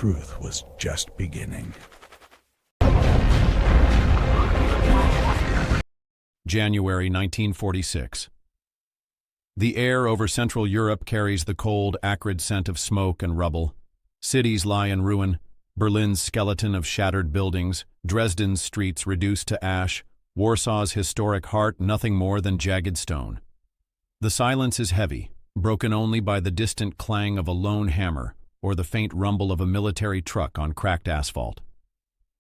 truth was just beginning. January 1946. The air over Central Europe carries the cold, acrid scent of smoke and rubble. Cities lie in ruin, Berlin's skeleton of shattered buildings, Dresden's streets reduced to ash, Warsaw's historic heart nothing more than jagged stone. The silence is heavy, broken only by the distant clang of a lone hammer or the faint rumble of a military truck on cracked asphalt.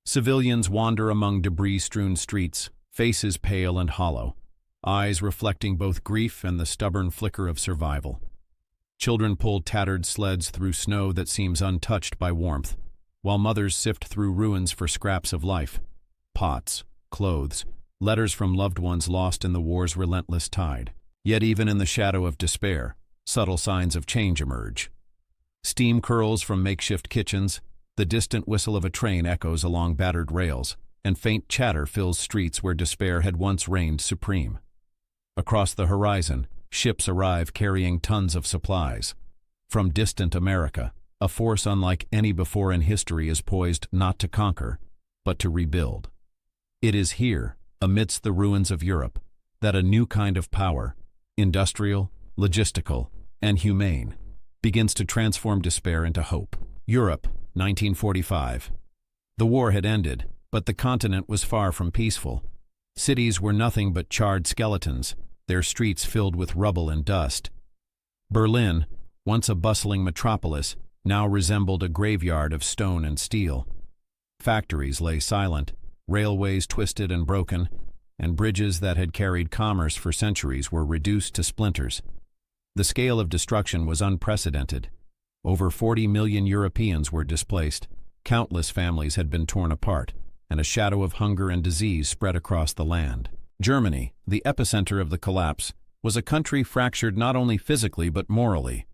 Civilians wander among debris-strewn streets, faces pale and hollow, eyes reflecting both grief and the stubborn flicker of survival. Children pull tattered sleds through snow that seems untouched by warmth, while mothers sift through ruins for scraps of life, pots, clothes, letters from loved ones lost in the war's relentless tide. Yet even in the shadow of despair, subtle signs of change emerge. Steam curls from makeshift kitchens, the distant whistle of a train echoes along battered rails, and faint chatter fills streets where despair had once reigned supreme. Across the horizon, ships arrive carrying tons of supplies. From distant America, a force unlike any before in history is poised not to conquer, but to rebuild. It is here, amidst the ruins of Europe, that a new kind of power, industrial, logistical, and humane, begins to transform despair into hope. Europe, 1945. The war had ended, but the continent was far from peaceful. Cities were nothing but charred skeletons, their streets filled with rubble and dust. Berlin, once a bustling metropolis, now resembled a graveyard of stone and steel. Factories lay silent, railways twisted and broken, and bridges that had carried commerce for centuries were reduced to splinters. The scale of destruction was unprecedented. Over 40 million Europeans were displaced, countless families had been torn apart, and a shadow of hunger and disease spread across the land. Germany, the epicenter of the collapse, was a country fractured not only physically but morally.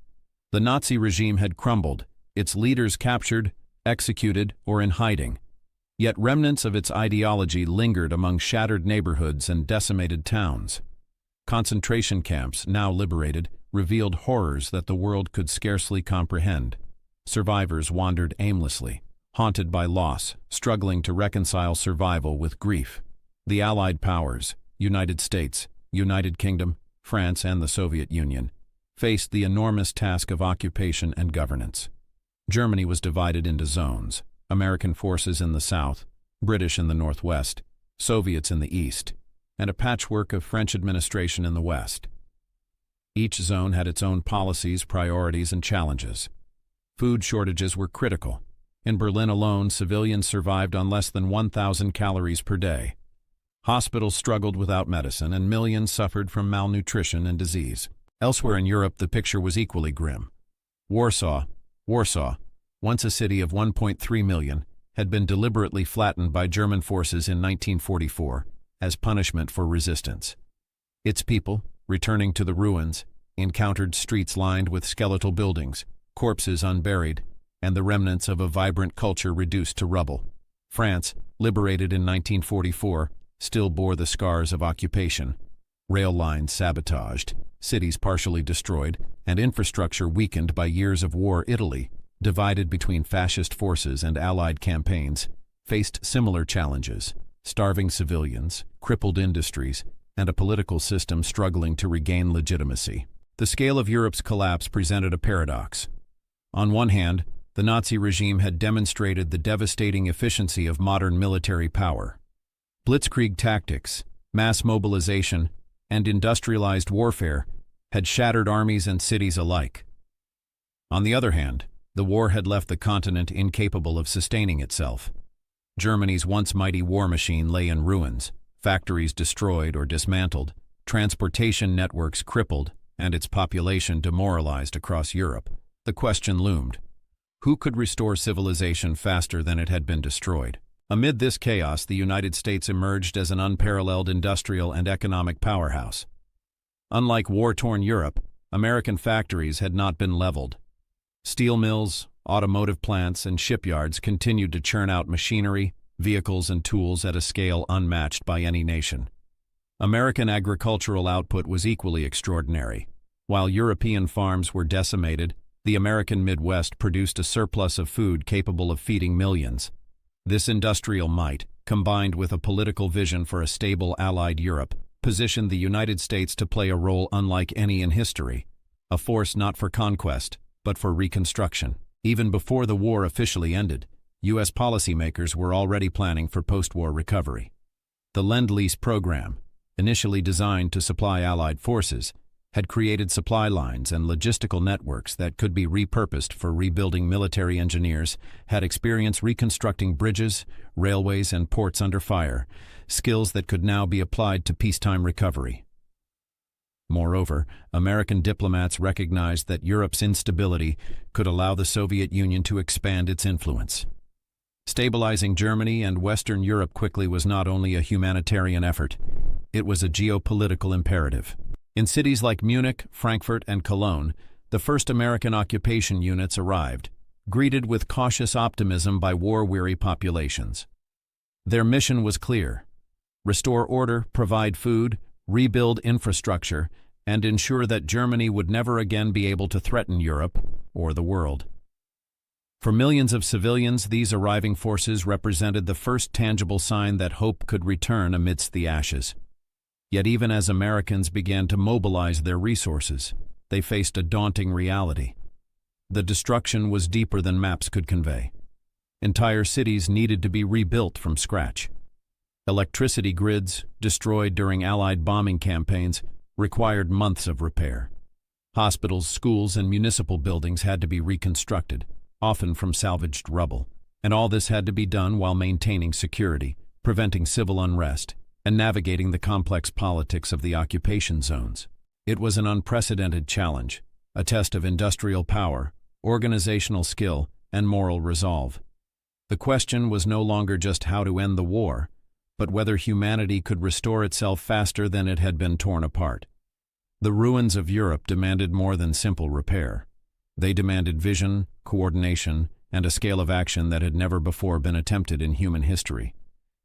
The Nazi regime had crumbled, its leaders captured, executed, or in hiding. Yet remnants of its ideology lingered among shattered neighborhoods and decimated towns. Concentration camps, now liberated, revealed horrors that the world could scarcely comprehend. Survivors wandered aimlessly, haunted by loss, struggling to reconcile survival with grief. The Allied powers, United States, United Kingdom, France, and the Soviet Union, faced the enormous task of occupation and governance. Germany was divided into zones, American forces in the south, British in the northwest, Soviets in the east, and a patchwork of French administration in the west. Each zone had its own policies, priorities, and challenges. Food shortages were critical. In Berlin alone, civilians survived on less than 1,000 calories per day. Hospitals struggled without medicine, and millions suffered from malnutrition and disease. Elsewhere in Europe, the picture was equally grim. Warsaw, once a city of 1.3 million, had been deliberately flattened by German forces in 1944 as punishment for resistance. Its people, returning to the ruins, encountered streets lined with skeletal buildings, corpses unburied, and the remnants of a vibrant culture reduced to rubble. France, liberated in 1944, still bore the scars of occupation. Rail lines sabotaged, cities partially destroyed, and infrastructure weakened by years of war. Italy, divided between fascist forces and Allied campaigns, faced similar challenges: starving civilians, crippled industries, and a political system struggling to regain legitimacy. The scale of Europe's collapse presented a paradox. On one hand, the Nazi regime had demonstrated the devastating efficiency of modern military power. Blitzkrieg tactics, mass mobilization, and industrialized warfare had shattered armies and cities alike. On the other hand, the war had left the continent incapable of sustaining itself. Germany's once mighty war machine lay in ruins, factories destroyed or dismantled, transportation networks crippled, and its population demoralized across Europe. The question loomed: who could restore civilization faster than it had been destroyed? Amid this chaos, the United States emerged as an unparalleled industrial and economic powerhouse. Unlike war-torn Europe, American factories had not been leveled. Steel mills, automotive plants, and shipyards continued to churn out machinery, vehicles, and tools at a scale unmatched by any nation. American agricultural output was equally extraordinary. While European farms were decimated, The American Midwest produced a surplus of food capable of feeding millions. This industrial might, combined with a political vision for a stable Allied Europe, positioned the United States to play a role unlike any in history, a force not for conquest, but for reconstruction. Even before the war officially ended, U.S. policymakers were already planning for post-war recovery. The Lend-Lease program, initially designed to supply Allied forces, had created supply lines and logistical networks that could be repurposed for rebuilding. Military engineers had experience reconstructing bridges, railways, and ports under fire, skills that could now be applied to peacetime recovery. Moreover, American diplomats recognized that Europe's instability could allow the Soviet Union to expand its influence. Stabilizing Germany and Western Europe quickly was not only a humanitarian effort, it was a geopolitical imperative. In cities like Munich, Frankfurt, and Cologne, the first American occupation units arrived, greeted with cautious optimism by war-weary populations. Their mission was clear: restore order, provide food, rebuild infrastructure, and ensure that Germany would never again be able to threaten Europe or the world. For millions of civilians, these arriving forces represented the first tangible sign that hope could return amidst the ashes. Yet even as Americans began to mobilize their resources, they faced a daunting reality. The destruction was deeper than maps could convey. Entire cities needed to be rebuilt from scratch. Electricity grids, destroyed during Allied bombing campaigns, required months of repair. Hospitals, schools, and municipal buildings had to be reconstructed, often from salvaged rubble. And all this had to be done while maintaining security, preventing civil unrest, and navigating the complex politics of the occupation zones. It was an unprecedented challenge, a test of industrial power, organizational skill, and moral resolve. The question was no longer just how to end the war, but whether humanity could restore itself faster than it had been torn apart. The ruins of Europe demanded more than simple repair. They demanded vision, coordination, and a scale of action that had never before been attempted in human history.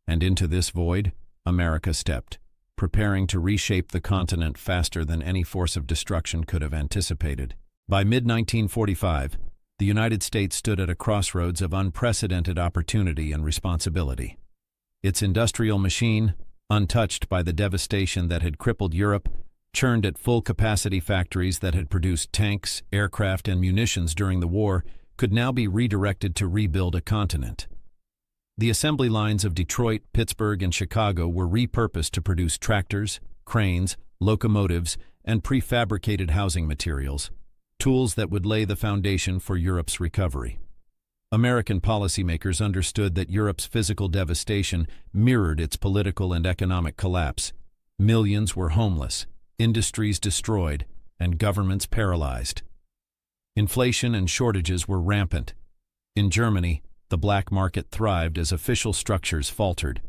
And into this void, America stepped, preparing to reshape the continent faster than any force of destruction could have anticipated. By mid-1945, the United States stood at a crossroads of unprecedented opportunity and responsibility. Its industrial machine, untouched by the devastation that had crippled Europe, churned at full-capacity factories that had produced tanks, aircraft, and munitions during the war, could now be redirected to rebuild a continent. The assembly lines of Detroit, Pittsburgh, and Chicago were repurposed to produce tractors, cranes, locomotives, and prefabricated housing materials, tools that would lay the foundation for Europe's recovery. American policymakers understood that Europe's physical devastation mirrored its political and economic collapse. Millions were homeless, industries destroyed, and governments paralyzed. Inflation and shortages were rampant. In Germany, the black market thrived as official structures faltered.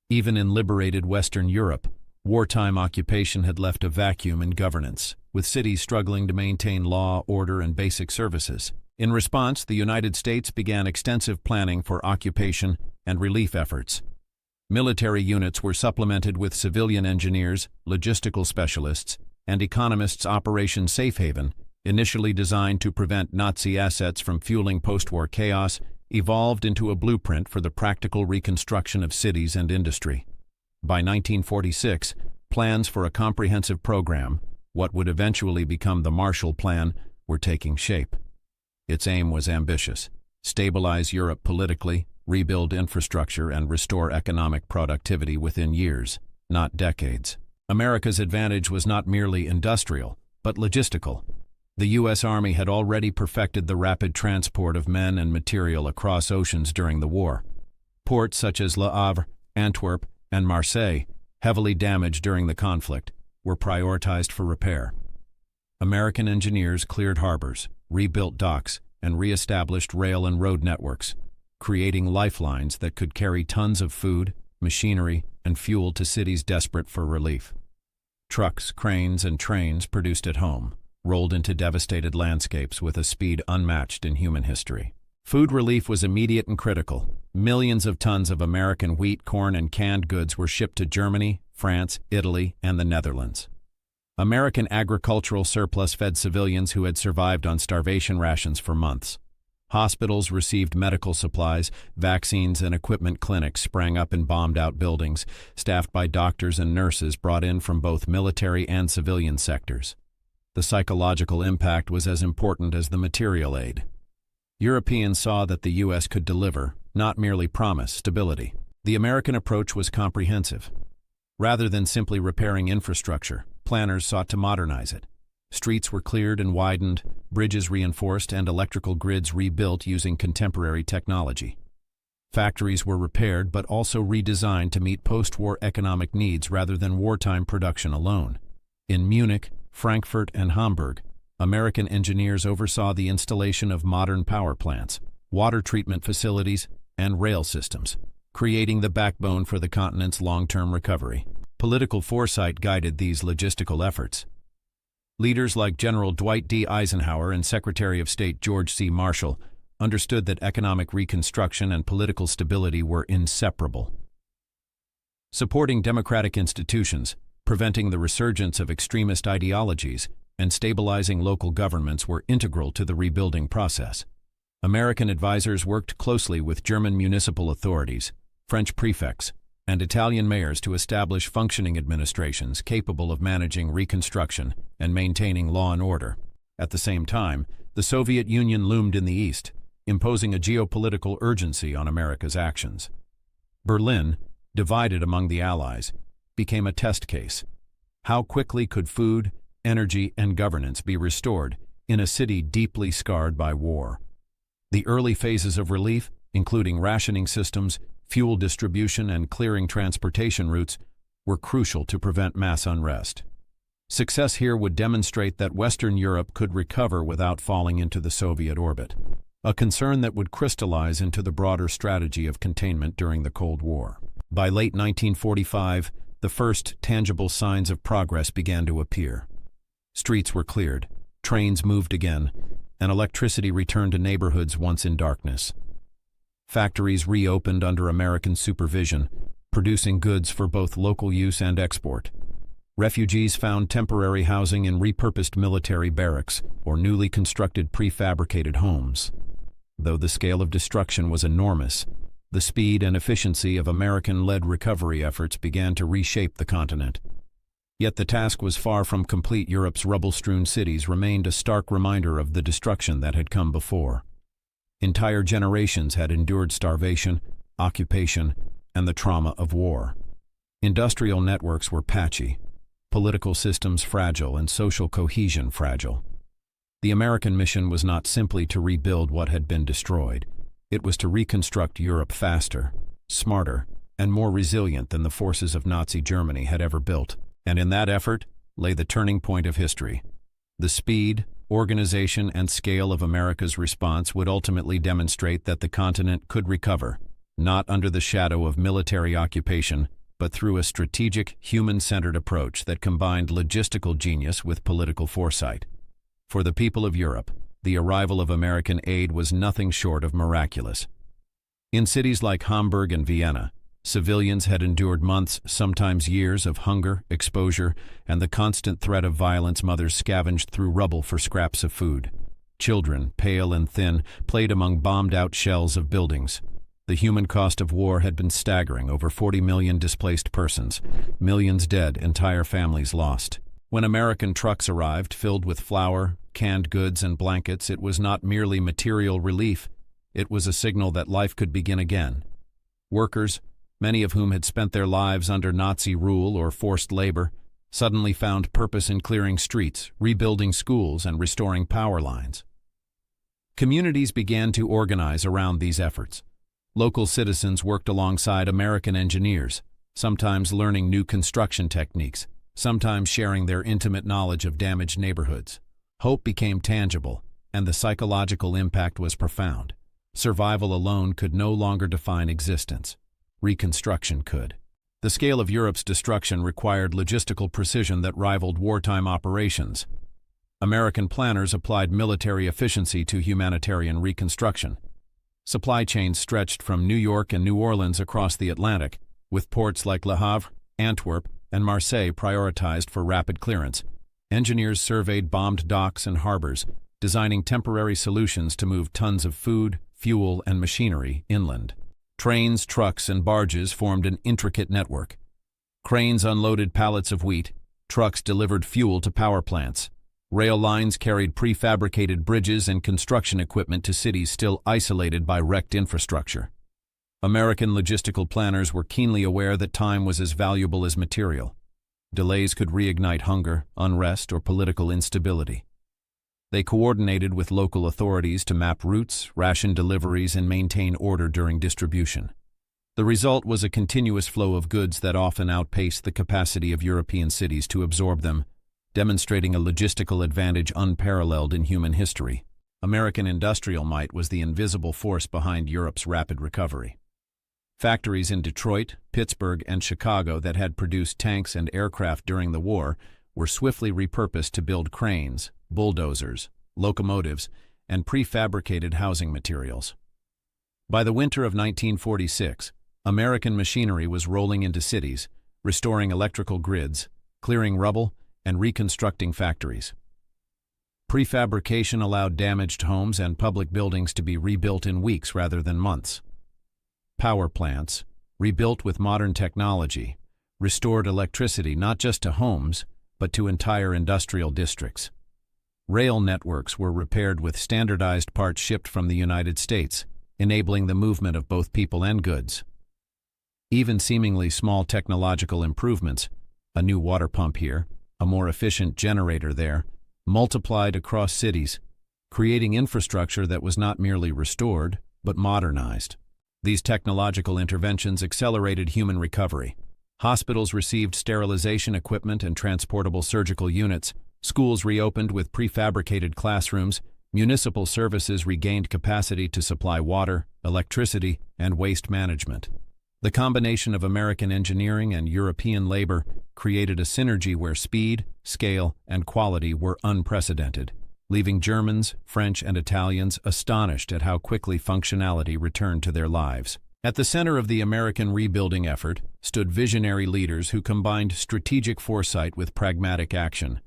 Even in liberated Western Europe, wartime occupation had left a vacuum in governance, with cities struggling to maintain law, order, and basic services. In response, the United States began extensive planning for occupation and relief efforts. Military units were supplemented with civilian engineers, logistical specialists, and economists. Operation Safe Haven, initially designed to prevent Nazi assets from fueling post-war chaos, evolved into a blueprint for the practical reconstruction of cities and industry. By 1946, plans for a comprehensive program, what would eventually become the Marshall Plan, were taking shape. Its aim was ambitious: stabilize Europe politically, rebuild infrastructure, and restore economic productivity within years, not decades. America's advantage was not merely industrial, but logistical. The U.S. Army had already perfected the rapid transport of men and material across oceans during the war. Ports such as Le Havre, Antwerp, and Marseille, heavily damaged during the conflict, were prioritized for repair. American engineers cleared harbors, rebuilt docks, and re-established rail and road networks, creating lifelines that could carry tons of food, machinery, and fuel to cities desperate for relief. Trucks, cranes, and trains produced at home, rolled into devastated landscapes with a speed unmatched in human history. Food relief was immediate and critical. Millions of tons of American wheat, corn, and canned goods were shipped to Germany, France, Italy, and the Netherlands. American agricultural surplus fed civilians who had survived on starvation rations for months. Hospitals received medical supplies, vaccines and equipment clinics sprang up in bombed-out buildings, staffed by doctors and nurses brought in from both military and civilian sectors. The psychological impact was as important as the material aid. Europeans saw that the U.S. could deliver, not merely promise, stability. The American approach was comprehensive. Rather than simply repairing infrastructure, planners sought to modernize it. Streets were cleared and widened, bridges reinforced, and electrical grids rebuilt using contemporary technology. Factories were repaired but also redesigned to meet post-war economic needs rather than wartime production alone. In Munich, Frankfurt, and Hamburg, American engineers oversaw the installation of modern power plants, water treatment facilities, and rail systems, creating the backbone for the continent's long-term recovery. Political foresight guided these logistical efforts. Leaders like General Dwight D. Eisenhower and Secretary of State George C. Marshall understood that economic reconstruction and political stability were inseparable. Supporting democratic institutions, preventing the resurgence of extremist ideologies, and stabilizing local governments were integral to the rebuilding process. American advisors worked closely with German municipal authorities, French prefects, and Italian mayors to establish functioning administrations capable of managing reconstruction and maintaining law and order. At the same time, the Soviet Union loomed in the east, imposing a geopolitical urgency on America's actions. Berlin, divided among the Allies, became a test case. How quickly could food, energy, and governance be restored in a city deeply scarred by war? The early phases of relief, including rationing systems, fuel distribution, and clearing transportation routes, were crucial to prevent mass unrest. Success here would demonstrate that Western Europe could recover without falling into the Soviet orbit, a concern that would crystallize into the broader strategy of containment during the Cold War. By late 1945, the first tangible signs of progress began to appear. Streets were cleared, trains moved again, and electricity returned to neighborhoods once in darkness. Factories reopened under American supervision, producing goods for both local use and export. Refugees found temporary housing in repurposed military barracks or newly constructed prefabricated homes. Though the scale of destruction was enormous, the speed and efficiency of American-led recovery efforts began to reshape the continent. Yet the task was far from complete. Europe's rubble-strewn cities remained a stark reminder of the destruction that had come before. Entire generations had endured starvation, occupation, and the trauma of war. Industrial networks were patchy, political systems fragile, and social cohesion fragile. The American mission was not simply to rebuild what had been destroyed. It was to reconstruct Europe faster, smarter, and more resilient than the forces of Nazi Germany had ever built. And in that effort lay the turning point of history. The speed, organization, and scale of America's response would ultimately demonstrate that the continent could recover, not under the shadow of military occupation, but through a strategic, human-centered approach that combined logistical genius with political foresight. For the people of Europe, the arrival of American aid was nothing short of miraculous. In cities like Hamburg and Vienna, civilians had endured months, sometimes years, of hunger, exposure, and the constant threat of violence. Mothers scavenged through rubble for scraps of food. Children, pale and thin, played among bombed-out shells of buildings. The human cost of war had been staggering: over 40 million displaced persons, millions dead, entire families lost. When American trucks arrived filled with flour, canned goods, and blankets, it was not merely material relief. It was a signal that life could begin again. Workers, many of whom had spent their lives under Nazi rule or forced labor, suddenly found purpose in clearing streets, rebuilding schools, and restoring power lines. Communities began to organize around these efforts. Local citizens worked alongside American engineers, sometimes learning new construction techniques, sometimes sharing their intimate knowledge of damaged neighborhoods. Hope became tangible, and the psychological impact was profound. Survival alone could no longer define existence. Reconstruction could. The scale of Europe's destruction required logistical precision that rivaled wartime operations. American planners applied military efficiency to humanitarian reconstruction. Supply chains stretched from New York and New Orleans across the Atlantic, with ports like Le Havre, Antwerp, and Marseille prioritized for rapid clearance, Engineers surveyed bombed docks and harbors, designing temporary solutions to move tons of food, fuel, and machinery inland. Trains, trucks, and barges formed an intricate network. Cranes unloaded pallets of wheat, trucks delivered fuel to power plants. Rail lines carried prefabricated bridges and construction equipment to cities still isolated by wrecked infrastructure. American logistical planners were keenly aware that time was as valuable as material. Delays could reignite hunger, unrest, or political instability. They coordinated with local authorities to map routes, ration deliveries, and maintain order during distribution. The result was a continuous flow of goods that often outpaced the capacity of European cities to absorb them, demonstrating a logistical advantage unparalleled in human history. American industrial might was the invisible force behind Europe's rapid recovery. Factories in Detroit, Pittsburgh, and Chicago that had produced tanks and aircraft during the war were swiftly repurposed to build cranes, bulldozers, locomotives, and prefabricated housing materials. By the winter of 1946, American machinery was rolling into cities, restoring electrical grids, clearing rubble, and reconstructing factories. Prefabrication allowed damaged homes and public buildings to be rebuilt in weeks rather than months. Power plants, rebuilt with modern technology, restored electricity not just to homes, but to entire industrial districts. Rail networks were repaired with standardized parts shipped from the United States, enabling the movement of both people and goods. Even seemingly small technological improvements, a new water pump here, a more efficient generator there, multiplied across cities, creating infrastructure that was not merely restored, but modernized. These technological interventions accelerated human recovery. Hospitals received sterilization equipment and transportable surgical units, schools reopened with prefabricated classrooms, municipal services regained capacity to supply water, electricity, and waste management. The combination of American engineering and European labor created a synergy where speed, scale, and quality were unprecedented, leaving Germans, French, and Italians astonished at how quickly functionality returned to their lives. At the center of the American rebuilding effort stood visionary leaders who combined strategic foresight with pragmatic action.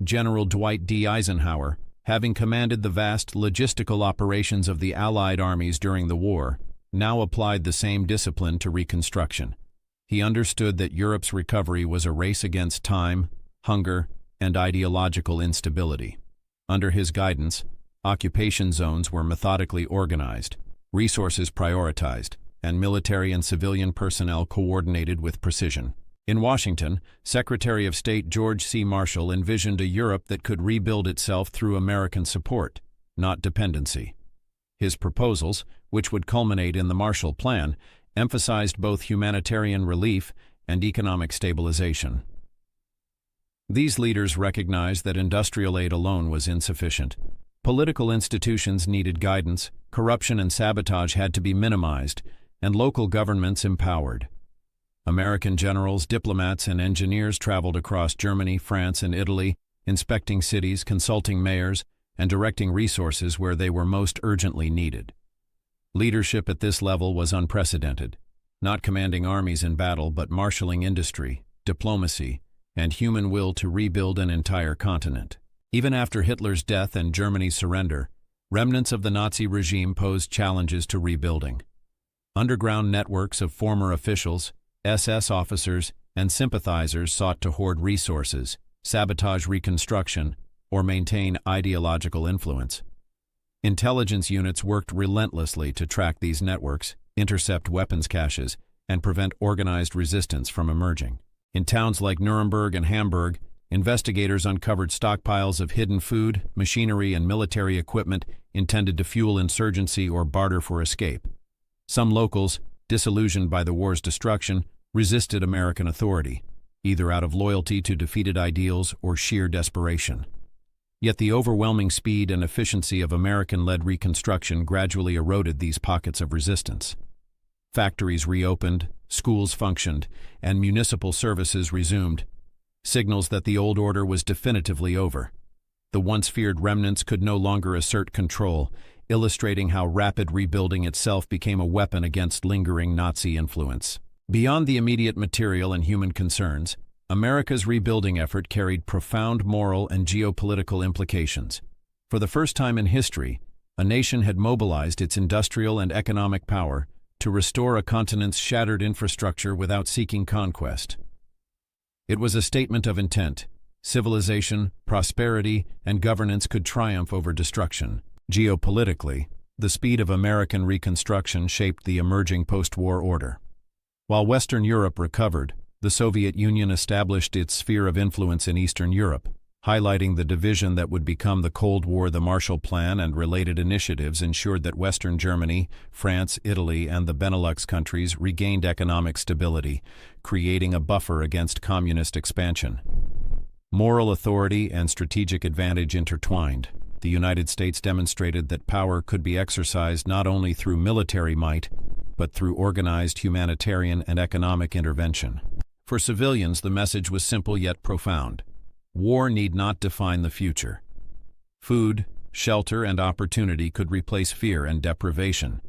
General Dwight D. Eisenhower, having commanded the vast logistical operations of the Allied armies during the war, now applied the same discipline to Reconstruction. He understood that Europe's recovery was a race against time, hunger, and ideological instability. Under his guidance, occupation zones were methodically organized, resources prioritized, and military and civilian personnel coordinated with precision. In Washington, Secretary of State George C. Marshall envisioned a Europe that could rebuild itself through American support, not dependency. His proposals, which would culminate in the Marshall Plan, emphasized both humanitarian relief and economic stabilization. These leaders recognized that industrial aid alone was insufficient. Political institutions needed guidance, corruption and sabotage had to be minimized, and local governments empowered. American generals, diplomats, and engineers traveled across Germany, France, and Italy, inspecting cities, consulting mayors, and directing resources where they were most urgently needed. Leadership at this level was unprecedented, not commanding armies in battle but marshaling industry, diplomacy, and human will to rebuild an entire continent. Even after Hitler's death and Germany's surrender, remnants of the Nazi regime posed challenges to rebuilding. Underground networks of former officials, SS officers, and sympathizers sought to hoard resources, sabotage Reconstruction, or maintain ideological influence. Intelligence units worked relentlessly to track these networks, intercept weapons caches, and prevent organized resistance from emerging. In towns like Nuremberg and Hamburg, investigators uncovered stockpiles of hidden food, machinery, and military equipment intended to fuel insurgency or barter for escape. Some locals, disillusioned by the war's destruction, resisted American authority, either out of loyalty to defeated ideals or sheer desperation. Yet the overwhelming speed and efficiency of American-led Reconstruction gradually eroded these pockets of resistance. Factories reopened, schools functioned, and municipal services resumed, signals that the old order was definitively over. The once feared remnants could no longer assert control, illustrating how rapid rebuilding itself became a weapon against lingering Nazi influence. Beyond the immediate material and human concerns, America's rebuilding effort carried profound moral and geopolitical implications. For the first time in history, a nation had mobilized its industrial and economic power to restore a continent's shattered infrastructure without seeking conquest. It was a statement of intent. Civilization, prosperity, and governance could triumph over destruction. Geopolitically, the speed of American reconstruction shaped the emerging post-war order. While Western Europe recovered, the Soviet Union established its sphere of influence in Eastern Europe, highlighting the division that would become the Cold War. The Marshall Plan and related initiatives ensured that Western Germany, France, Italy, and the Benelux countries regained economic stability, creating a buffer against communist expansion. Moral authority and strategic advantage intertwined. The United States demonstrated that power could be exercised not only through military might, but through organized humanitarian and economic intervention. For civilians, the message was simple yet profound. War need not define the future. Food, shelter, and opportunity could replace fear and deprivation.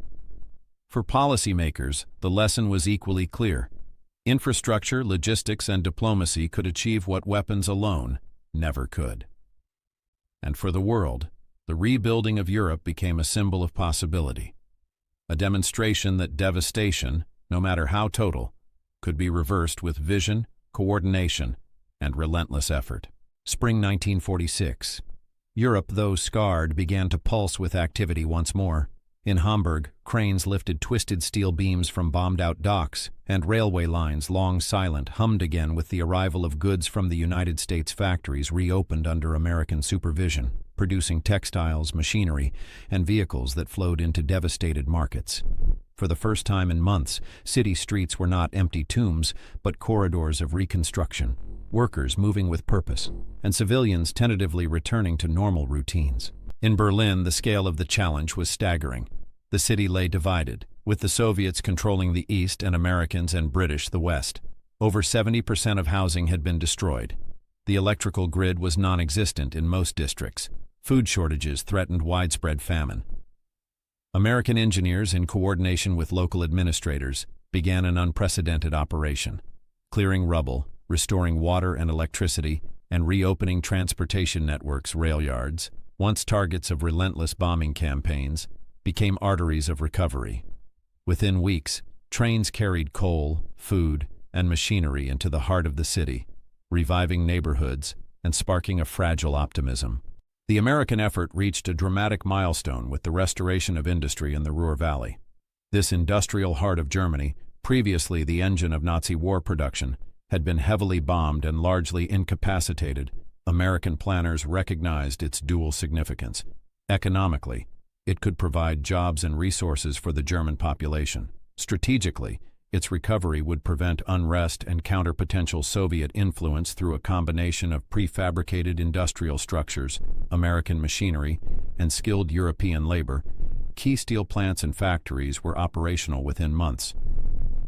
For policymakers, the lesson was equally clear. Infrastructure, logistics, and diplomacy could achieve what weapons alone never could. And for the world, the rebuilding of Europe became a symbol of possibility, a demonstration that devastation, no matter how total, could be reversed with vision, coordination, and relentless effort. Spring 1946. Europe, though scarred, began to pulse with activity once more. In Hamburg, cranes lifted twisted steel beams from bombed-out docks, and railway lines, long silent, hummed again with the arrival of goods from the United States factories reopened under American supervision, producing textiles, machinery, and vehicles that flowed into devastated markets. For the first time in months, city streets were not empty tombs, but corridors of reconstruction, workers moving with purpose, and civilians tentatively returning to normal routines. In Berlin, the scale of the challenge was staggering. The city lay divided, with the Soviets controlling the east and Americans and British the west. Over 70% of housing had been destroyed. The electrical grid was non-existent in most districts. Food shortages threatened widespread famine. American engineers, in coordination with local administrators, began an unprecedented operation, clearing rubble, restoring water and electricity, and reopening transportation networks. Rail yards, once targets of relentless bombing campaigns, became arteries of recovery. Within weeks, trains carried coal, food, and machinery into the heart of the city, reviving neighborhoods and sparking a fragile optimism. The American effort reached a dramatic milestone with the restoration of industry in the Ruhr Valley. This industrial heart of Germany, previously the engine of Nazi war production, had been heavily bombed and largely incapacitated. American planners recognized its dual significance. Economically, it could provide jobs and resources for the German population. Strategically, its recovery would prevent unrest and counter potential Soviet influence through a combination of prefabricated industrial structures, American machinery, and skilled European labor. Key steel plants and factories were operational within months.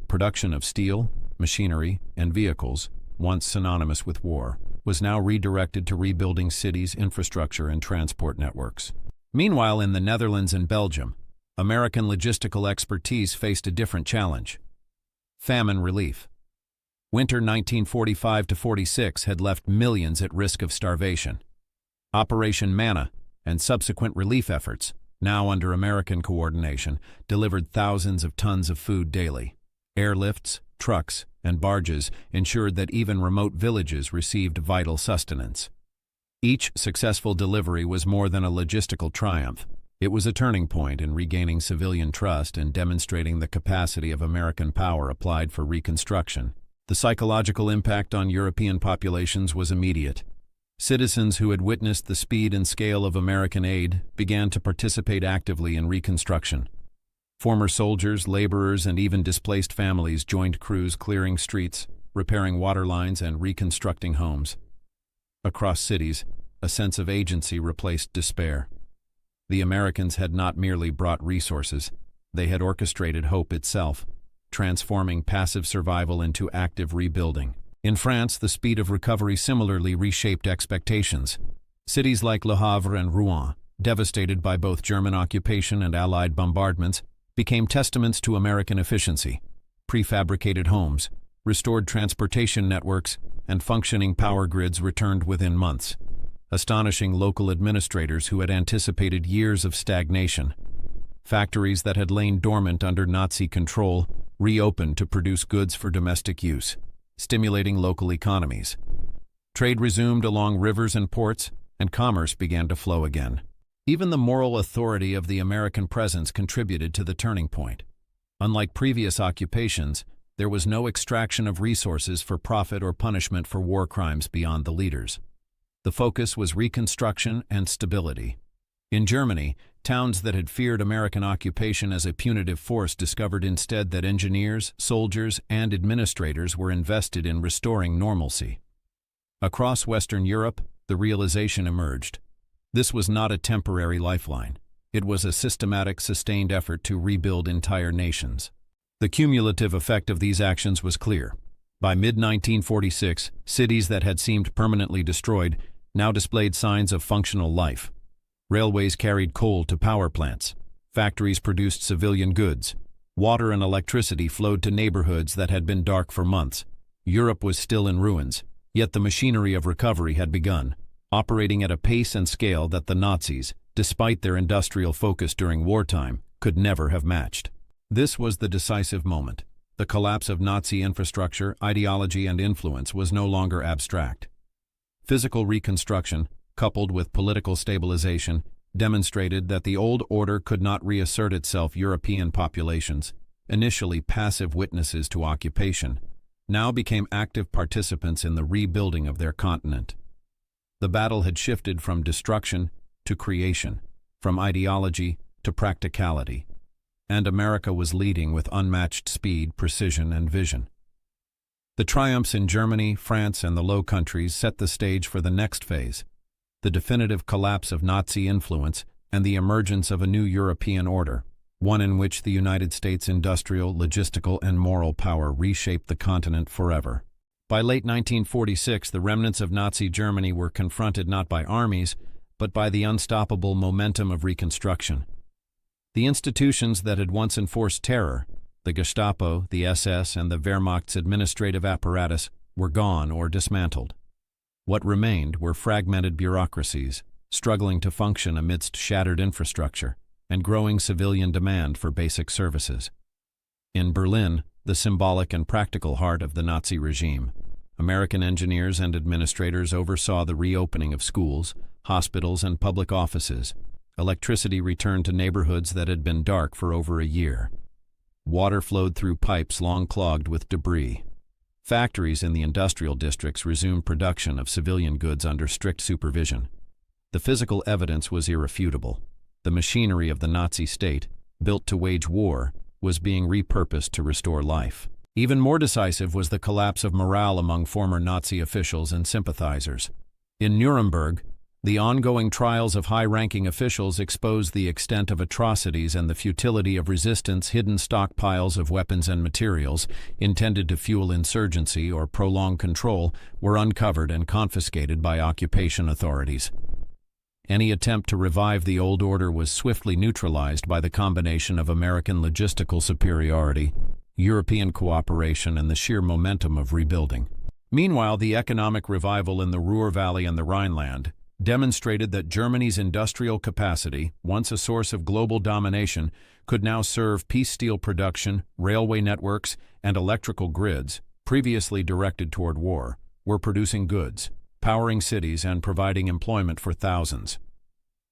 Production of steel, machinery, and vehicles, once synonymous with war, was now redirected to rebuilding cities' infrastructure and transport networks. Meanwhile, in the Netherlands and Belgium, American logistical expertise faced a different challenge: famine relief. Winter 1945-46 had left millions at risk of starvation. Operation Manna and subsequent relief efforts, now under American coordination, delivered thousands of tons of food daily. Airlifts, trucks, and barges ensured that even remote villages received vital sustenance. Each successful delivery was more than a logistical triumph. It was a turning point in regaining civilian trust and demonstrating the capacity of American power applied for reconstruction. The psychological impact on European populations was immediate. Citizens who had witnessed the speed and scale of American aid began to participate actively in reconstruction. Former soldiers, laborers, and even displaced families joined crews clearing streets, repairing water lines, and reconstructing homes. Across cities, a sense of agency replaced despair. The Americans had not merely brought resources, they had orchestrated hope itself, transforming passive survival into active rebuilding. In France, the speed of recovery similarly reshaped expectations. Cities like Le Havre and Rouen, devastated by both German occupation and Allied bombardments, became testaments to American efficiency. Prefabricated homes, restored transportation networks, and functioning power grids returned within months, astonishing local administrators who had anticipated years of stagnation. Factories that had lain dormant under Nazi control reopened to produce goods for domestic use, stimulating local economies. Trade resumed along rivers and ports, and commerce began to flow again. Even the moral authority of the American presence contributed to the turning point. Unlike previous occupations, there was no extraction of resources for profit or punishment for war crimes beyond the leaders. The focus was reconstruction and stability. In Germany, towns that had feared American occupation as a punitive force discovered instead that engineers, soldiers, and administrators were invested in restoring normalcy. Across Western Europe, the realization emerged. This was not a temporary lifeline. It was a systematic, sustained effort to rebuild entire nations. The cumulative effect of these actions was clear. By mid-1946, cities that had seemed permanently destroyed now displayed signs of functional life. Railways carried coal to power plants. Factories produced civilian goods. Water and electricity flowed to neighborhoods that had been dark for months. Europe was still in ruins, yet the machinery of recovery had begun, operating at a pace and scale that the Nazis, despite their industrial focus during wartime, could never have matched. This was the decisive moment. The collapse of Nazi infrastructure, ideology, and influence was no longer abstract. Physical reconstruction, coupled with political stabilization, demonstrated that the old order could not reassert itself. European populations, initially passive witnesses to occupation, now became active participants in the rebuilding of their continent. The battle had shifted from destruction to creation, from ideology to practicality, and America was leading with unmatched speed, precision, and vision. The triumphs in Germany, France, and the Low Countries set the stage for the next phase, the definitive collapse of Nazi influence and the emergence of a new European order, one in which the United States' industrial, logistical, and moral power reshaped the continent forever. By late 1946, the remnants of Nazi Germany were confronted not by armies, but by the unstoppable momentum of Reconstruction. The institutions that had once enforced terror, the Gestapo, the SS, and the Wehrmacht's administrative apparatus, were gone or dismantled. What remained were fragmented bureaucracies, struggling to function amidst shattered infrastructure and growing civilian demand for basic services. In Berlin, the symbolic and practical heart of the Nazi regime, American engineers and administrators oversaw the reopening of schools, hospitals, and public offices. Electricity returned to neighborhoods that had been dark for over a year. Water flowed through pipes long clogged with debris. Factories in the industrial districts resumed production of civilian goods under strict supervision. The physical evidence was irrefutable. The machinery of the Nazi state, built to wage war, was being repurposed to restore life. Even more decisive was the collapse of morale among former Nazi officials and sympathizers. In Nuremberg, the ongoing trials of high-ranking officials exposed the extent of atrocities and the futility of resistance. Hidden stockpiles of weapons and materials, intended to fuel insurgency or prolong control, were uncovered and confiscated by occupation authorities. Any attempt to revive the old order was swiftly neutralized by the combination of American logistical superiority, European cooperation, and the sheer momentum of rebuilding. Meanwhile, the economic revival in the Ruhr Valley and the Rhineland demonstrated that Germany's industrial capacity, once a source of global domination, could now serve piece steel production, railway networks, and electrical grids, previously directed toward war, were producing goods, powering cities, and providing employment for thousands.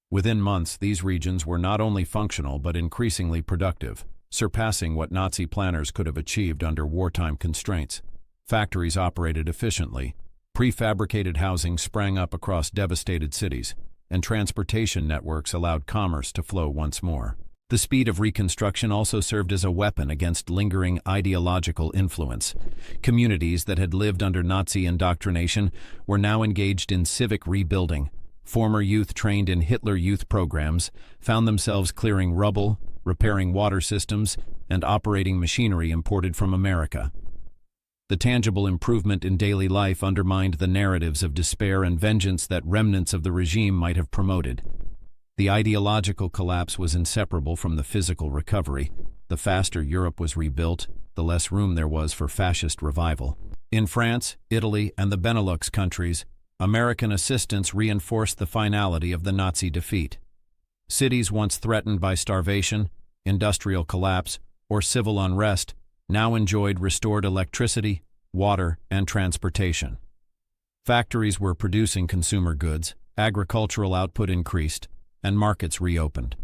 Within months, these regions were not only functional but increasingly productive, surpassing what Nazi planners could have achieved under wartime constraints. Factories operated efficiently, prefabricated housing sprang up across devastated cities, and transportation networks allowed commerce to flow once more. The speed of Reconstruction also served as a weapon against lingering ideological influence. Communities that had lived under Nazi indoctrination were now engaged in civic rebuilding. Former youth trained in Hitler Youth programs found themselves clearing rubble, repairing water systems, and operating machinery imported from America. The tangible improvement in daily life undermined the narratives of despair and vengeance that remnants of the regime might have promoted. The ideological collapse was inseparable from the physical recovery. The faster Europe was rebuilt, the less room there was for fascist revival. In France, Italy, and the Benelux countries, American assistance reinforced the finality of the Nazi defeat. Cities once threatened by starvation, industrial collapse, or civil unrest now enjoyed restored electricity, water, and transportation. Factories were producing consumer goods, agricultural output increased, and markets reopened.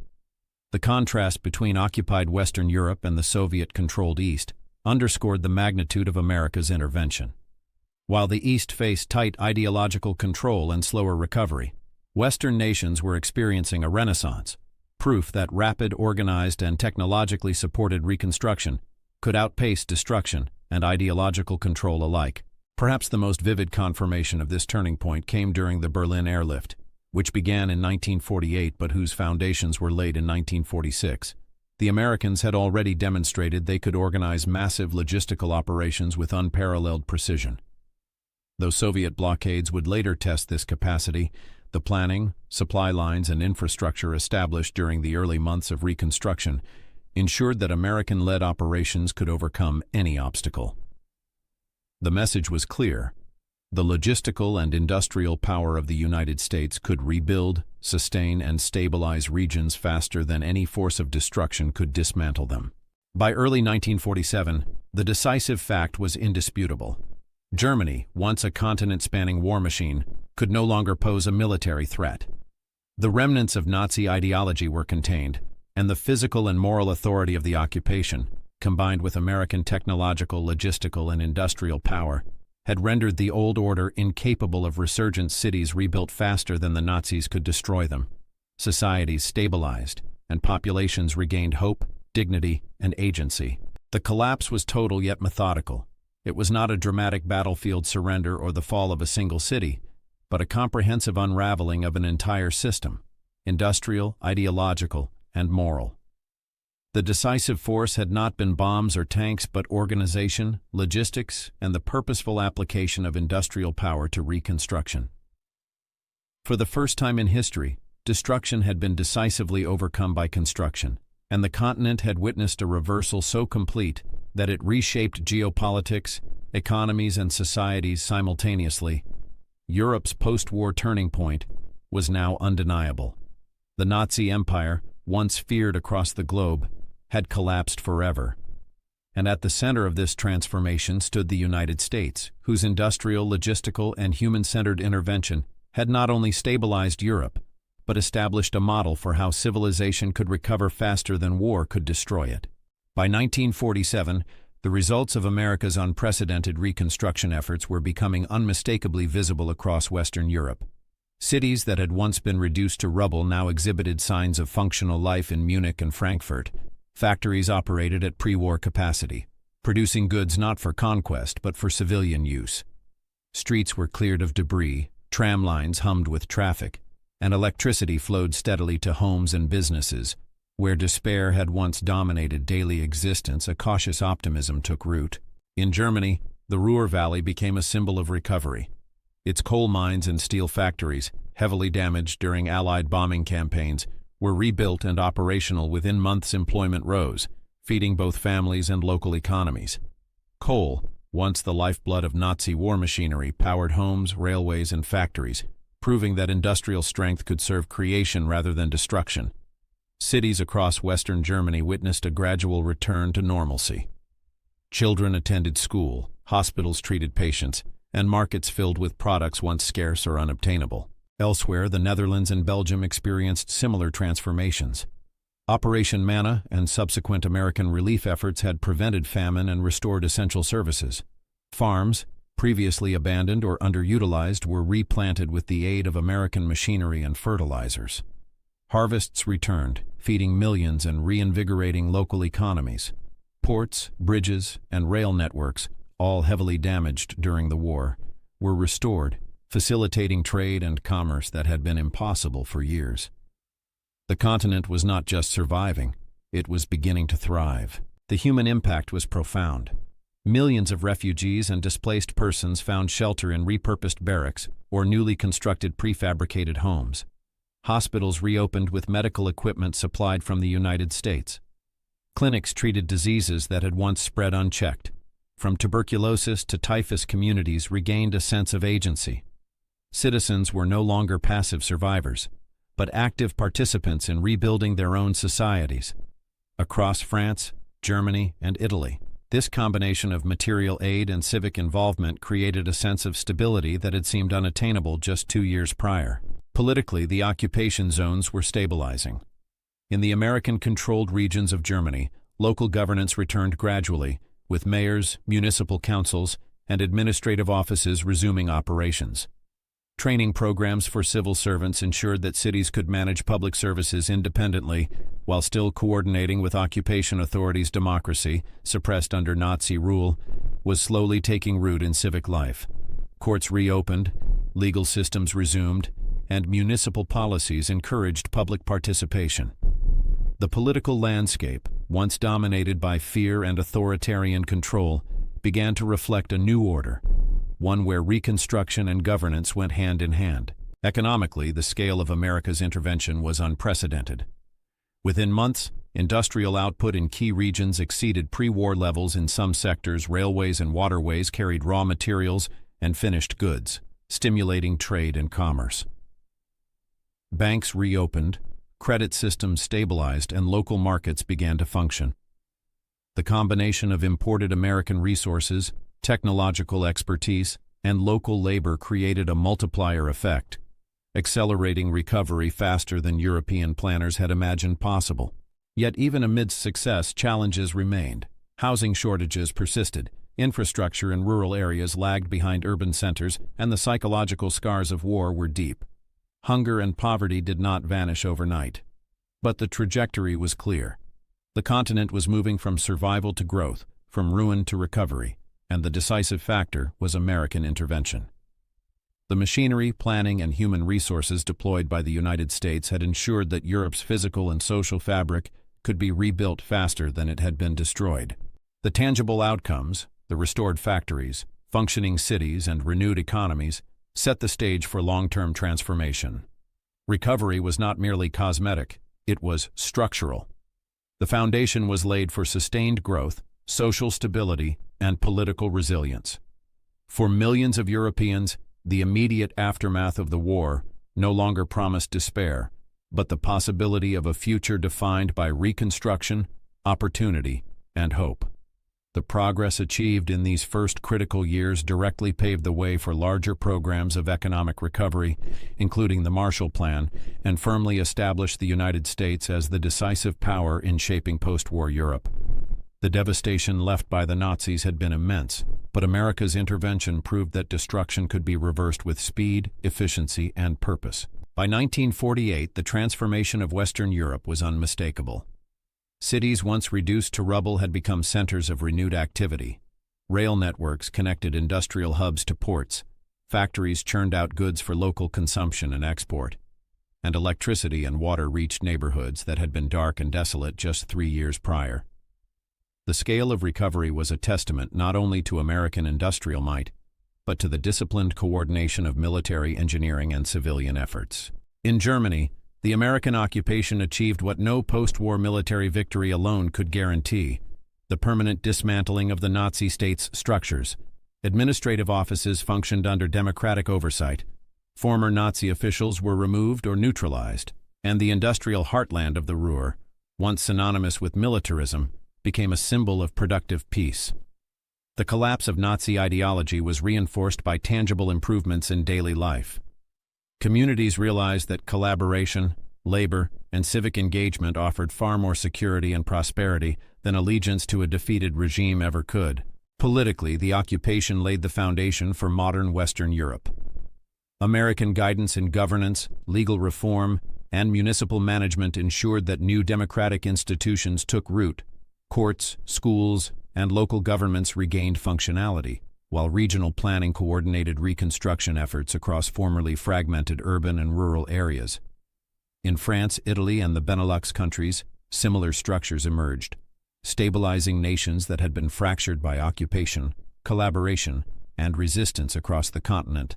The contrast between occupied Western Europe and the Soviet-controlled East underscored the magnitude of America's intervention. While the East faced tight ideological control and slower recovery, Western nations were experiencing a renaissance, proof that rapid, organized, and technologically supported reconstruction could outpace destruction and ideological control alike. Perhaps the most vivid confirmation of this turning point came during the Berlin airlift, which began in 1948 but whose foundations were laid in 1946. The Americans had already demonstrated they could organize massive logistical operations with unparalleled precision. Though Soviet blockades would later test this capacity, the planning, supply lines, and infrastructure established during the early months of Reconstruction ensured that American-led operations could overcome any obstacle. The message was clear. The logistical and industrial power of the United States could rebuild, sustain, and stabilize regions faster than any force of destruction could dismantle them. By early 1947, the decisive fact was indisputable. Germany, once a continent-spanning war machine, could no longer pose a military threat. The remnants of Nazi ideology were contained, and the physical and moral authority of the occupation, combined with American technological, logistical, and industrial power, had rendered the old order incapable of resurgent. Cities rebuilt faster than the Nazis could destroy them. Societies stabilized, and populations regained hope, dignity, and agency. The collapse was total yet methodical. It was not a dramatic battlefield surrender or the fall of a single city, but a comprehensive unraveling of an entire system, industrial, ideological, and moral. The decisive force had not been bombs or tanks but organization, logistics, and the purposeful application of industrial power to reconstruction. For the first time in history, destruction had been decisively overcome by construction, and the continent had witnessed a reversal so complete that it reshaped geopolitics, economies, and societies simultaneously. Europe's post-war turning point was now undeniable. The Nazi Empire, once feared across the globe, had collapsed forever. And at the center of this transformation stood the United States, whose industrial, logistical, and human-centered intervention had not only stabilized Europe, but established a model for how civilization could recover faster than war could destroy it. By 1947, the results of America's unprecedented reconstruction efforts were becoming unmistakably visible across Western Europe. Cities that had once been reduced to rubble now exhibited signs of functional life in Munich and Frankfurt. Factories operated at pre-war capacity, producing goods not for conquest but for civilian use. Streets were cleared of debris, tram lines hummed with traffic, and electricity flowed steadily to homes and businesses. Where despair had once dominated daily existence, a cautious optimism took root. In Germany, the Ruhr Valley became a symbol of recovery. Its coal mines and steel factories, heavily damaged during Allied bombing campaigns, were rebuilt and operational within months. Employment rose, feeding both families and local economies. Coal, once the lifeblood of Nazi war machinery, powered homes, railways, and factories, proving that industrial strength could serve creation rather than destruction. Cities across Western Germany witnessed a gradual return to normalcy. Children attended school, hospitals treated patients, and markets filled with products once scarce or unobtainable. Elsewhere, the Netherlands and Belgium experienced similar transformations. Operation Manna and subsequent American relief efforts had prevented famine and restored essential services. Farms, previously abandoned or underutilized, were replanted with the aid of American machinery and fertilizers. Harvests returned, feeding millions and reinvigorating local economies. Ports, bridges, and rail networks, all heavily damaged during the war, were restored, facilitating trade and commerce that had been impossible for years. The continent was not just surviving, it was beginning to thrive. The human impact was profound. Millions of refugees and displaced persons found shelter in repurposed barracks or newly constructed prefabricated homes. Hospitals reopened with medical equipment supplied from the United States. Clinics treated diseases that had once spread unchecked. From tuberculosis to typhus, communities regained a sense of agency. Citizens were no longer passive survivors, but active participants in rebuilding their own societies. Across France, Germany, and Italy, this combination of material aid and civic involvement created a sense of stability that had seemed unattainable just 2 years prior. Politically, the occupation zones were stabilizing. In the American-controlled regions of Germany, local governance returned gradually, with mayors, municipal councils, and administrative offices resuming operations. Training programs for civil servants ensured that cities could manage public services independently while still coordinating with occupation authorities. Democracy, suppressed under Nazi rule, was slowly taking root in civic life. Courts reopened, legal systems resumed, and municipal policies encouraged public participation. The political landscape, once dominated by fear and authoritarian control, began to reflect a new order, one where reconstruction and governance went hand in hand. Economically, the scale of America's intervention was unprecedented. Within months, industrial output in key regions exceeded pre-war levels. In some sectors, railways and waterways carried raw materials and finished goods, stimulating trade and commerce. Banks reopened, credit systems stabilized, and local markets began to function. The combination of imported American resources, technological expertise, and local labor created a multiplier effect, accelerating recovery faster than European planners had imagined possible. Yet even amidst success, challenges remained. Housing shortages persisted, infrastructure in rural areas lagged behind urban centers, and the psychological scars of war were deep. Hunger and poverty did not vanish overnight. But the trajectory was clear. The continent was moving from survival to growth, from ruin to recovery, and the decisive factor was American intervention. The machinery, planning, and human resources deployed by the United States had ensured that Europe's physical and social fabric could be rebuilt faster than it had been destroyed. The tangible outcomes, the restored factories, functioning cities, and renewed economies, set the stage for long-term transformation. Recovery was not merely cosmetic, it was structural. The foundation was laid for sustained growth, social stability, and political resilience. For millions of Europeans, the immediate aftermath of the war no longer promised despair, but the possibility of a future defined by reconstruction, opportunity, and hope. The progress achieved in these first critical years directly paved the way for larger programs of economic recovery, including the Marshall Plan, and firmly established the United States as the decisive power in shaping post-war Europe. The devastation left by the Nazis had been immense, but America's intervention proved that destruction could be reversed with speed, efficiency, and purpose. By 1948, the transformation of Western Europe was unmistakable. Cities once reduced to rubble had become centers of renewed activity. Rail networks connected industrial hubs to ports, factories churned out goods for local consumption and export, and electricity and water reached neighborhoods that had been dark and desolate just 3 years prior. The scale of recovery was a testament not only to American industrial might, but to the disciplined coordination of military, engineering, and civilian efforts. In Germany, the American occupation achieved what no post-war military victory alone could guarantee: the permanent dismantling of the Nazi state's structures. Administrative offices functioned under democratic oversight. Former Nazi officials were removed or neutralized, and the industrial heartland of the Ruhr, once synonymous with militarism, became a symbol of productive peace. The collapse of Nazi ideology was reinforced by tangible improvements in daily life. Communities realized that collaboration, labor, and civic engagement offered far more security and prosperity than allegiance to a defeated regime ever could. Politically, the occupation laid the foundation for modern Western Europe. American guidance in governance, legal reform, and municipal management ensured that new democratic institutions took root. Courts, schools, and local governments regained functionality, while regional planning coordinated reconstruction efforts across formerly fragmented urban and rural areas. In France, Italy, and the Benelux countries, similar structures emerged, stabilizing nations that had been fractured by occupation, collaboration, and resistance across the continent.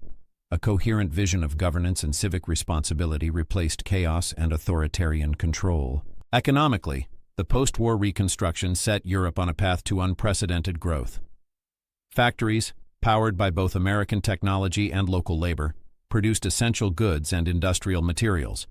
A coherent vision of governance and civic responsibility replaced chaos and authoritarian control. Economically, The post-war reconstruction set Europe on a path to unprecedented growth. Factories, powered by both American technology and local labor, produced essential goods and industrial materials.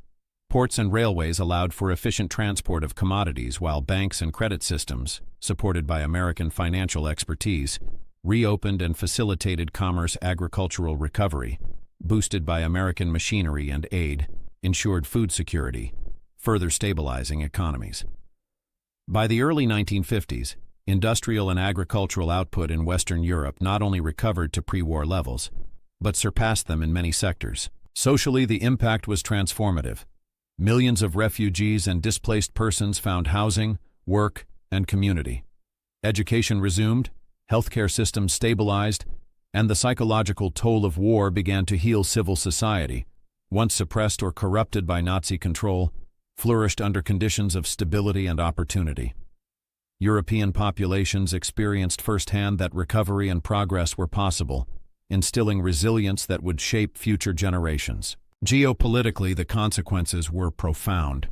Ports and railways allowed for efficient transport of commodities, while banks and credit systems, supported by American financial expertise, reopened and facilitated commerce. Agricultural recovery, boosted by American machinery and aid, ensured food security, further stabilizing economies. By the early 1950s, industrial and agricultural output in Western Europe not only recovered to pre-war levels, but surpassed them in many sectors. Socially, the impact was transformative. Millions of refugees and displaced persons found housing, work, and community. Education resumed, healthcare systems stabilized, and the psychological toll of war began to heal civil society, once suppressed or corrupted by Nazi control, flourished under conditions of stability and opportunity. European populations experienced firsthand that recovery and progress were possible, instilling resilience that would shape future generations. Geopolitically, the consequences were profound.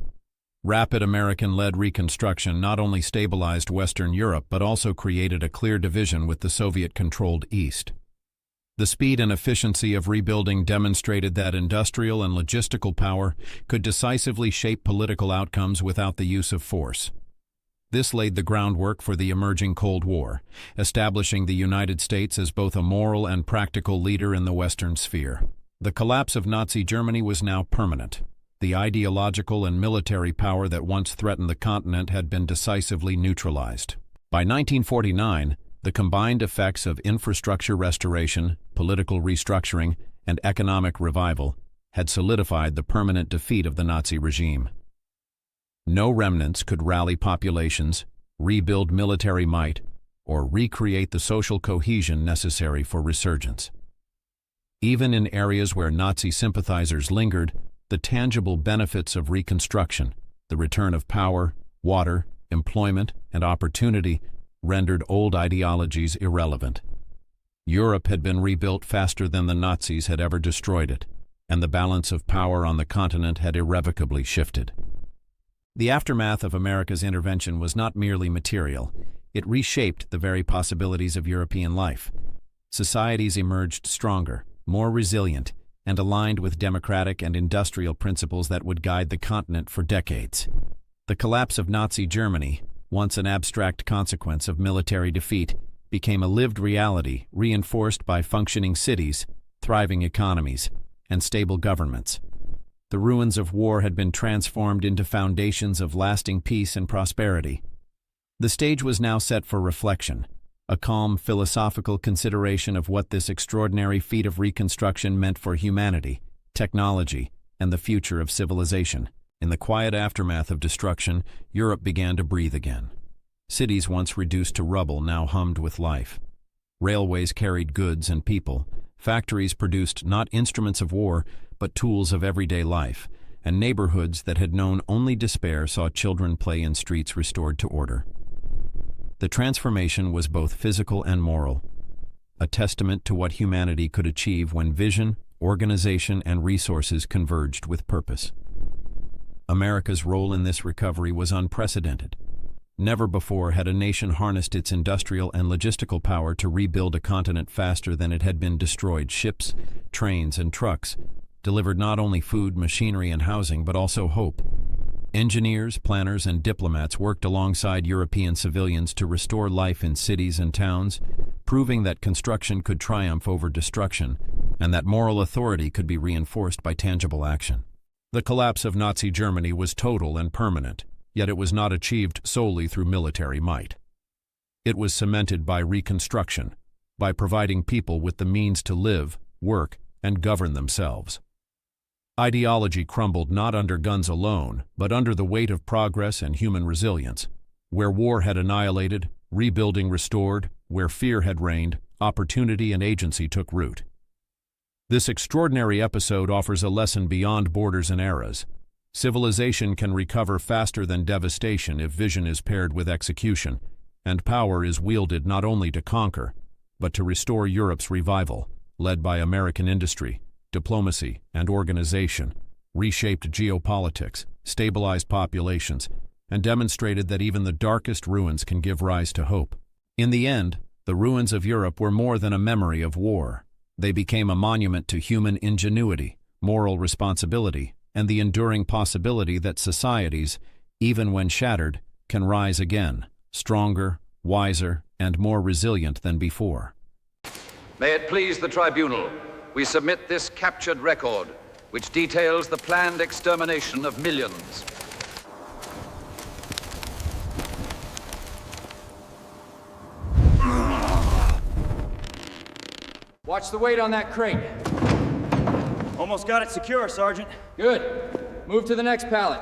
Rapid American-led Reconstruction not only stabilized Western Europe but also created a clear division with the Soviet-controlled East. The speed and efficiency of rebuilding demonstrated that industrial and logistical power could decisively shape political outcomes without the use of force. This laid the groundwork for the emerging Cold War, establishing the United States as both a moral and practical leader in the Western sphere. The collapse of Nazi Germany was now permanent. The ideological and military power that once threatened the continent had been decisively neutralized. By 1949, the combined effects of infrastructure restoration, political restructuring, and economic revival had solidified the permanent defeat of the Nazi regime. No remnants could rally populations, rebuild military might, or recreate the social cohesion necessary for resurgence. Even in areas where Nazi sympathizers lingered, the tangible benefits of Reconstruction, the return of power, water, employment, and opportunity, rendered old ideologies irrelevant. Europe had been rebuilt faster than the Nazis had ever destroyed it, and the balance of power on the continent had irrevocably shifted. The aftermath of America's intervention was not merely material. It reshaped the very possibilities of European life. Societies emerged stronger, more resilient, and aligned with democratic and industrial principles that would guide the continent for decades. The collapse of Nazi Germany, once an abstract consequence of military defeat, became a lived reality reinforced by functioning cities, thriving economies, and stable governments. The ruins of war had been transformed into foundations of lasting peace and prosperity. The stage was now set for reflection, a calm philosophical consideration of what this extraordinary feat of reconstruction meant for humanity, technology, and the future of civilization. In the quiet aftermath of destruction, Europe began to breathe again. Cities once reduced to rubble now hummed with life. Railways carried goods and people. Factories produced not instruments of war, but tools of everyday life, and neighborhoods that had known only despair saw children play in streets restored to order. The transformation was both physical and moral, a testament to what humanity could achieve when vision, organization, and resources converged with purpose. America's role in this recovery was unprecedented. Never before had a nation harnessed its industrial and logistical power to rebuild a continent faster than it had been destroyed. Ships, trains, and trucks delivered not only food, machinery, and housing, but also hope. Engineers, planners, and diplomats worked alongside European civilians to restore life in cities and towns, proving that construction could triumph over destruction, and that moral authority could be reinforced by tangible action. The collapse of Nazi Germany was total and permanent, yet it was not achieved solely through military might. It was cemented by reconstruction, by providing people with the means to live, work, and govern themselves. Ideology crumbled not under guns alone, but under the weight of progress and human resilience. Where war had annihilated, rebuilding restored. Where fear had reigned, opportunity and agency took root. This extraordinary episode offers a lesson beyond borders and eras. Civilization can recover faster than devastation if vision is paired with execution, and power is wielded not only to conquer, but to restore Europe's revival, led by American industry, diplomacy, and organization, reshaped geopolitics, stabilized populations, and demonstrated that even the darkest ruins can give rise to hope. In the end, the ruins of Europe were more than a memory of war. They became a monument to human ingenuity, moral responsibility, and the enduring possibility that societies, even when shattered, can rise again, stronger, wiser, and more resilient than before. May it please the tribunal, we submit this captured record, which details the planned extermination of millions. Watch the weight on that crate. Almost got it secure, Sergeant. Good. Move to the next pallet.